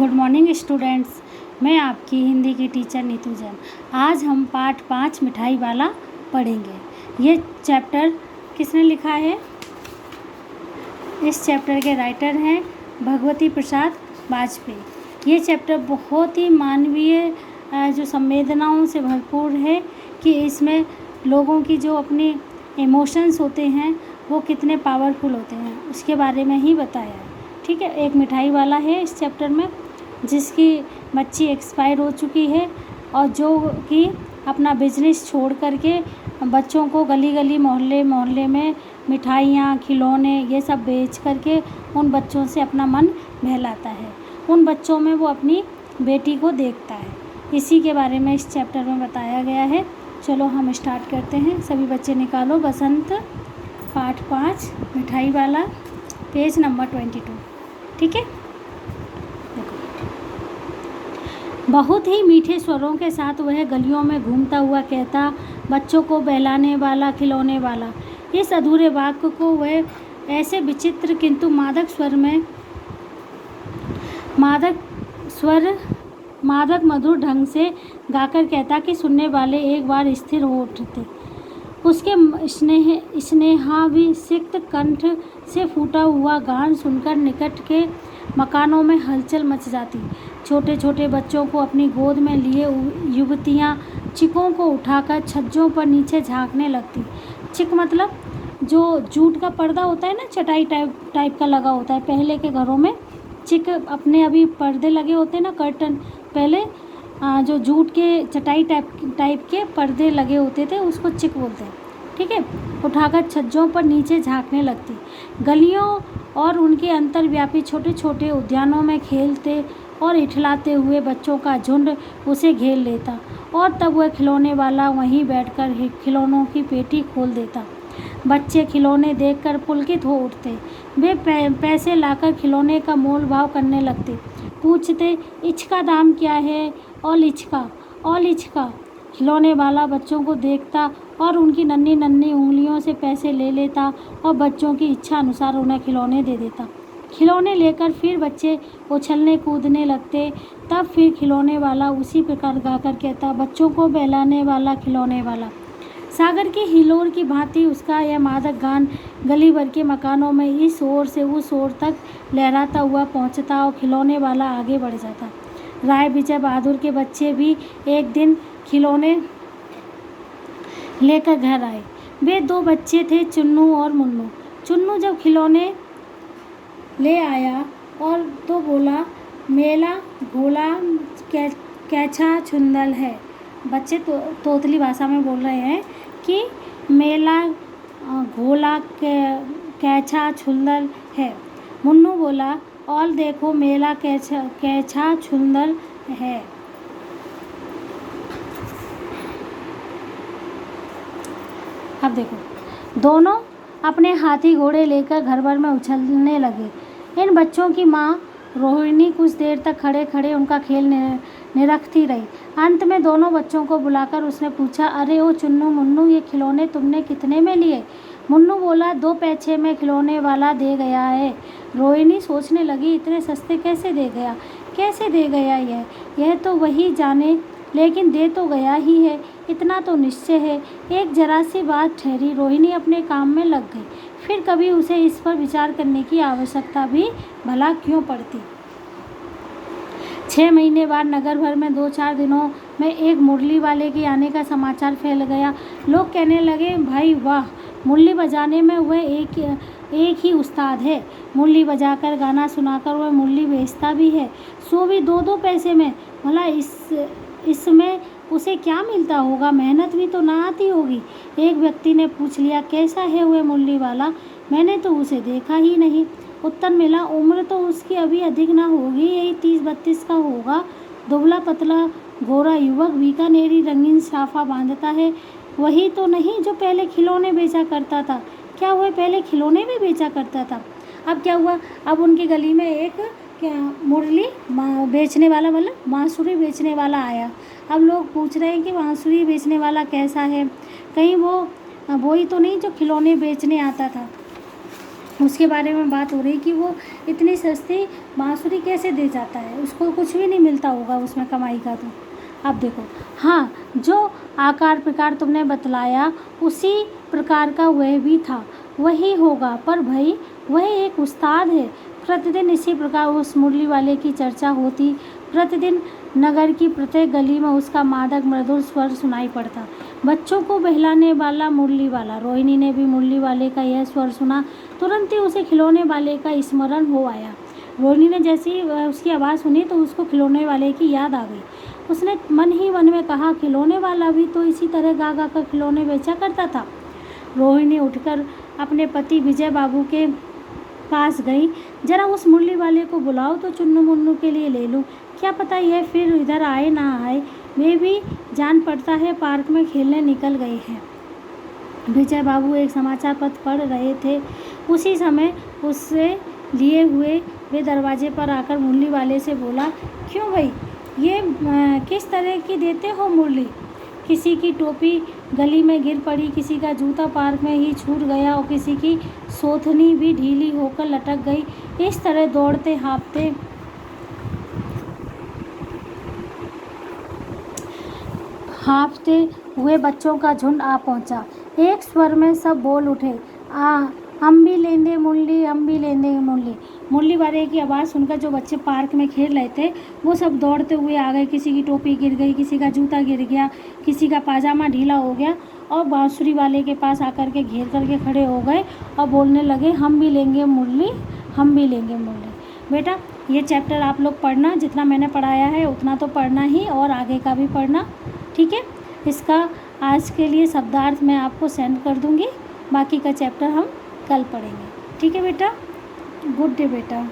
Good morning students. मैं आपकी हिंदी की टीचर नीतू जैन। आज हम पाठ 5 मिठाई वाला पढ़ेंगे। ये चैप्टर किसने लिखा है? इस चैप्टर के राइटर हैं भगवती प्रसाद वाजपेयी। ये चैप्टर बहुत ही मानवीय जो संवेदनाओं से भरपूर है कि इसमें लोगों की जो अपनी इमोशंस होते हैं वो कितने पावरफुल होते हैं उसके बारे में ही बताया है। ठीक है, एक मिठाई वाला है इस चैप्टर में जिसकी बच्ची एक्सपायर हो चुकी है और जो कि अपना बिजनेस छोड़ करके बच्चों को गली गली मोहल्ले मोहल्ले में मिठाइयाँ खिलौने ये सब बेच करके उन बच्चों से अपना मन बहलाता है। उन बच्चों में वो अपनी बेटी को देखता है। इसी के बारे में इस चैप्टर में बताया गया है। चलो हम स्टार्ट करते हैं। सभी बच्चे निकालो बसंत पाठ 5 मिठाई वाला पेज नंबर 22। ठीक है, देखो। बहुत ही मीठे स्वरों के साथ वह गलियों में घूमता हुआ कहता, बच्चों को बहलाने वाला खिलौने वाला। इस अधूरे वाक्य को वह ऐसे विचित्र किंतु मादक मधुर ढंग से गाकर कहता कि सुनने वाले एक बार स्थिर हो उठते। उसके स्नेहाभिषिक्त कंठ से फूटा हुआ गान सुनकर निकट के मकानों में हलचल मच जाती। छोटे छोटे बच्चों को अपनी गोद में लिए युवतियाँ चिकों को उठाकर छज्जों पर नीचे झांकने लगती। चिक मतलब जो जूट का पर्दा होता है ना, चटाई टाइप का लगा होता है। पहले के घरों में चिक अपने अभी पर्दे लगे होते हैं ना, कर्टन। पहले जो जूट के चटाई टाइप के पर्दे लगे होते थे उसको चिक बोलते हैं। ठीक है, उठाकर छज्जों पर नीचे झांकने लगती। गलियों और उनके अंतर्व्यापी छोटे छोटे उद्यानों में खेलते और इठलाते हुए बच्चों का झुंड उसे घेर लेता और तब वह खिलौने वाला वहीं बैठकर खिलौनों की पेटी खोल देता। बच्चे खिलौने देखकर पुलकित हो उठते। वे पैसे लाकर खिलौने का मोल भाव करने लगते। पूछते, इचका दाम क्या है? और इचका। खिलौने वाला बच्चों को देखता और उनकी नन्ही नन्ही उंगलियों से पैसे ले लेता और बच्चों की इच्छा अनुसार उन्हें खिलौने दे देता। खिलौने लेकर फिर बच्चे उछलने कूदने लगते। तब फिर खिलौने वाला उसी प्रकार गाकर कहता, बच्चों को बहलाने वाला खिलौने वाला। सागर की हिलोर की भांति उसका यह मादक गान गली भर के मकानों में इस ओर से उस ओर तक लहराता हुआ पहुंचता और खिलौने वाला आगे बढ़ जाता। राय विजय बहादुर के बच्चे भी एक दिन खिलौने लेकर घर आए। वे 2 बच्चे थे, चुन्नू और मुन्नू। चुन्नू जब खिलौने ले आया और तो बोला, मेला घोला कैछा छुंदल है। बच्चे तोतली भाषा में बोल रहे हैं कि मेला घोला कैछा छुंदल है। मुन्नू बोला, और देखो मेला कैछा छुंदल है। अब देखो, दोनों अपने हाथी घोड़े लेकर घर भर में उछलने लगे। इन बच्चों की माँ रोहिणी कुछ देर तक खड़े खड़े उनका खेल निरखती रही। अंत में दोनों बच्चों को बुलाकर उसने पूछा, अरे ओ चुन्नू मुन्नू, ये खिलौने तुमने कितने में लिए? मुन्नू बोला, 2 पैसे में खिलौने वाला दे गया है। रोहिणी सोचने लगी, इतने सस्ते कैसे दे गया यह तो वही जाने, लेकिन दे तो गया ही है, इतना तो निश्चय है। एक जरा सी बात ठहरी। रोहिणी अपने काम में लग गई। फिर कभी उसे इस पर विचार करने की आवश्यकता भी भला क्यों पड़ती। 6 महीने बाद नगर भर में 2-4 दिनों में एक मुरली वाले के आने का समाचार फैल गया। लोग कहने लगे, भाई वाह, मुरली बजाने में वह एक ही उस्ताद है। मुरली बजाकर गाना सुनाकर वह मुरली बेचता भी है, सो भी 2-2 पैसे में। भला इसमें उसे क्या मिलता होगा? मेहनत भी तो ना आती होगी। एक व्यक्ति ने पूछ लिया, कैसा है वह मुरली वाला? मैंने तो उसे देखा ही नहीं। उत्तर मिला, उम्र तो उसकी अभी अधिक ना होगी, यही 30-32 का होगा। दुबला पतला गोरा युवक, बीकानेरी रंगीन साफा बांधता है। वही तो नहीं जो पहले खिलौने बेचा करता था? क्या वह पहले खिलौने भी बेचा करता था? अब क्या हुआ, अब उनकी गली में एक मुरली बेचने वाला, मतलब बांसुरी बेचने वाला आया। अब लोग पूछ रहे हैं कि बांसुरी बेचने वाला कैसा है, कहीं वो ही तो नहीं जो खिलौने बेचने आता था। उसके बारे में बात हो रही कि वो इतनी सस्ती बांसुरी कैसे दे जाता है, उसको कुछ भी नहीं मिलता होगा उसमें कमाई का। तो अब देखो, हाँ, जो आकार प्रकार तुमने बतलाया उसी प्रकार का वह भी था, वही होगा, पर भाई वह एक उस्ताद है। प्रतिदिन इसी प्रकार उस मुरली वाले की चर्चा होती, प्रतिदिन नगर की प्रत्येक गली में उसका मादक मधुर स्वर सुनाई पड़ता। बच्चों को बहलाने वाला मुरली वाला। रोहिणी ने भी मुरली वाले का यह स्वर सुना, तुरंत ही उसे खिलौने वाले का स्मरण हो आया। रोहिणी ने जैसे ही उसकी आवाज़ सुनी तो उसको खिलौने वाले की याद आ गई। उसने मन ही मन में कहा, खिलौने वाला भी तो इसी तरह गा गा कर खिलौने बेचा करता था। रोहिणी उठकर अपने पति विजय बाबू के पास गई। जरा उस मुरली वाले को बुलाओ तो चुन्नू मुन्नू के लिए ले लूँ, क्या पता यह फिर इधर आए ना आए। वे भी जान पड़ता है पार्क में खेलने निकल गए हैं। विजय बाबू एक समाचार पत्र पढ़ रहे थे। उसी समय उससे लिए हुए वे दरवाजे पर आकर मुरली वाले से बोला, क्यों भाई, ये किस तरह की देते हो मुरली? किसी की टोपी गली में गिर पड़ी, किसी का जूता पार्क में ही छूट गया और किसी की सोथनी भी ढीली होकर लटक गई। इस तरह दौड़ते हाँफते हुए बच्चों का झुंड आ पहुंचा। एक स्वर में सब बोल उठे, हम भी लेंगे मुरली, हम भी लेंगे मुरली। मुरली वाले की आवाज़ सुनकर जो बच्चे पार्क में खेल रहे थे वो सब दौड़ते हुए आ गए। किसी की टोपी गिर गई, किसी का जूता गिर गया, किसी का पाजामा ढीला हो गया और बांसुरी वाले के पास आकर के घेर करके खड़े हो गए और बोलने लगे, हम भी लेंगे मुरली, हम भी लेंगे मुरली। बेटा, ये चैप्टर आप लोग पढ़ना, जितना मैंने पढ़ाया है उतना तो पढ़ना ही और आगे का भी पढ़ना, ठीक है। इसका आज के लिए शब्दार्थ मैं आपको सेंड कर दूँगी, बाकी का चैप्टर हम कल पढ़ेंगे, ठीक है बेटा। गुड डे बेटा।